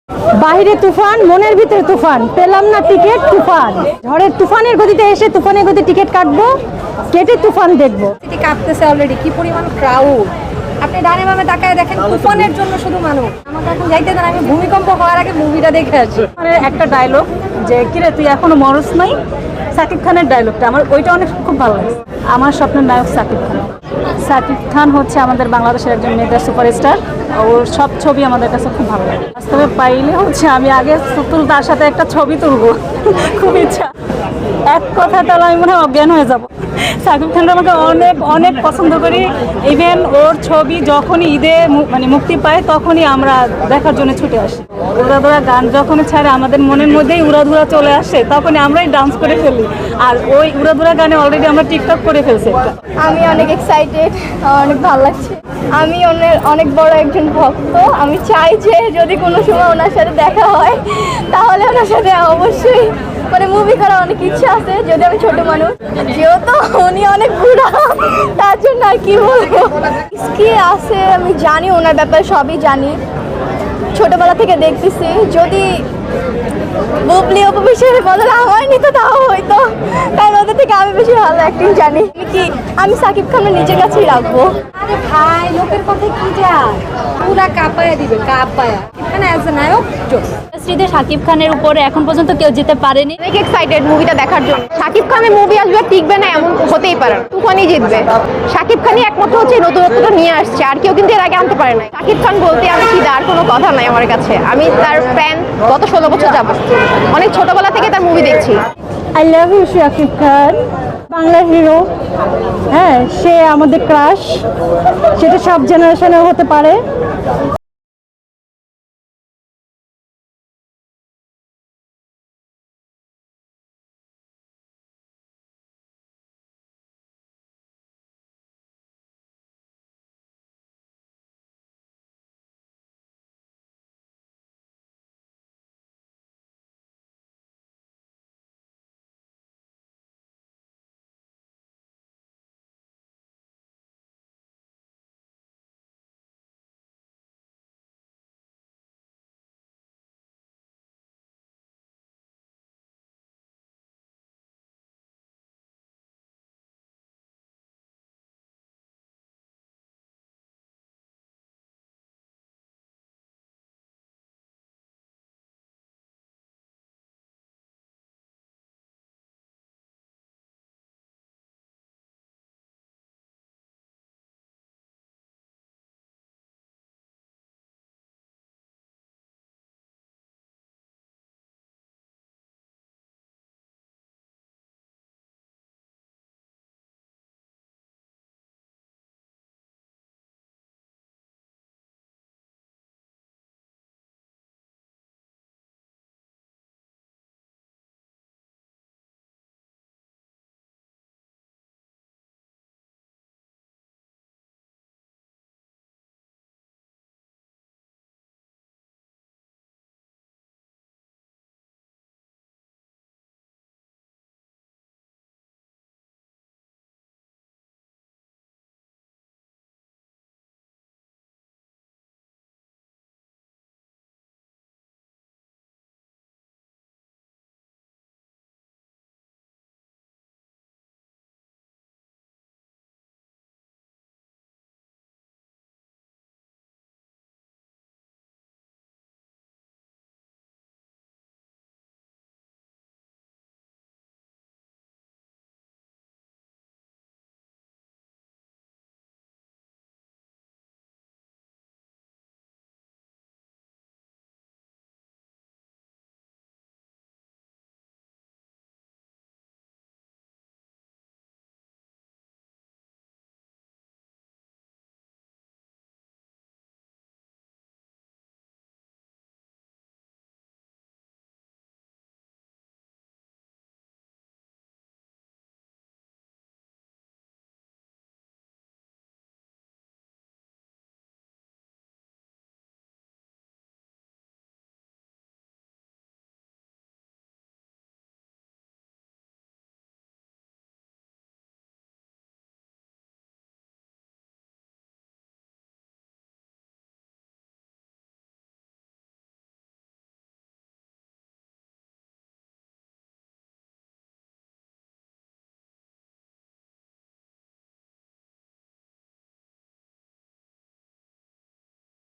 বাইরে তুফান, মনের ভিতরে তুফান, পেলাম না টিকিট, তুফান। ঝড়ের তুফানের গতিতে এসে তুফানের গতি টিকিট কাটবো, কেটে তুফান দেখবো। সিটি কাঁপতেছে অলরেডি, কি পরিমাণ ক্রাউড। আপনি ডানে বামে তাকায় দেখেন, তুফানের জন্য শুধু মানুষ। আমাকে এখন যাইতে দেন, আমি ভূমিকম্প হওয়ার আগে মুভিটা দেখে আসি। একটা ডায়লগ যে কিরে তুই এখনো মরস নাই, সাকিব খানের ডায়লগটা আমার ওইটা অনেক খুব ভালো লাগে। আমার স্বপ্নের নায়ক সাকিব খান। সাকিব খান হচ্ছে আমাদের বাংলাদেশের একজন মেগা সুপারস্টার। ওর সব ছবি আমাদের কাছে খুব ভালো লাগে। বাস্তবে পাইলে হচ্ছে আমি আগে তার সাথে একটা ছবি তুলবো, খুব ইচ্ছা। এক কথা তাহলে আমি মনে হয় অজ্ঞান হয়ে যাব। সাকিব খানটা আমাকে অনেক অনেক পছন্দ করি। ইভেন ওর ছবি যখনই ঈদে মানে মুক্তি পায় তখনই আমরা দেখার জন্য ছুটে আসি। উড়াধুরা গান যখনই ছাড়ে আমাদের মনের মধ্যেই উড়াধুরা চলে আসে, তখনই আমরাই ডান্স করে ফেলি। আর ওই উড়াধুরা গানে অলরেডি আমরা টিকটক করে ফেলছি একটা। আমি অনেক এক্সাইটেড, অনেক ভালো লাগছে। আমি অনেক বড় একজন ভক্ত। আমি চাই যে যদি কোনো সময় ওনার সাথে দেখা হয় তাহলে ওনার সাথে অবশ্যই মানে মুভি করার অনেক ইচ্ছা আছে। যদি আমি ছোট মানুষ, যেহেতু উনি অনেক বুড়া, তার জন্য আর কি বলবো। কি আছে আমি জানি, ওনার ব্যাপারে সবই জানি, ছোটবেলা থেকে দেখতেছি। যদি বুবলি অপবিশ্বাসের বদলে আমার নিত তাও হয়তো, কারণ ওদের থেকে আমি বেশি ভালো অ্যাক্টিং জানি। আমি সাকিব খানের নিজের কাছেই রাখবো। আরে ভাই, লোকের কথা কি যায়, পুরা কাঁপায়া দিবে, কাঁপায়া। এখানে অ্যাজ এ নায়ক শ্রীতে শাকিব খানের উপরে এখন পর্যন্ত কেউ যেতে পারেনি। অনেক এক্সাইটেড মুভিটা দেখার জন্য। শাকিব খানের মুভি আসবে, টিকবে না এমন হতেই পারে, তুফানই জিতবে। শাকিব খানই একমাত্র হচ্ছে নতুনত্বটা নিয়ে আসছে, আর কেউ কিন্তু এর আগে আনতে পারে না। শাকিব খান বলতে আমি কি, আর কোনো কথা নাই আমার কাছে। আমি তার ফ্যান গত 16 বছর যাবত, অনেক ছোটবেলা থেকে তার মুভি দেখছি। I love you Shakib Khan, বাংলার হিরো। হ্যাঁ, সে আমাদের ক্রাশ, সেটা সব জেনারেশনে হতে পারে।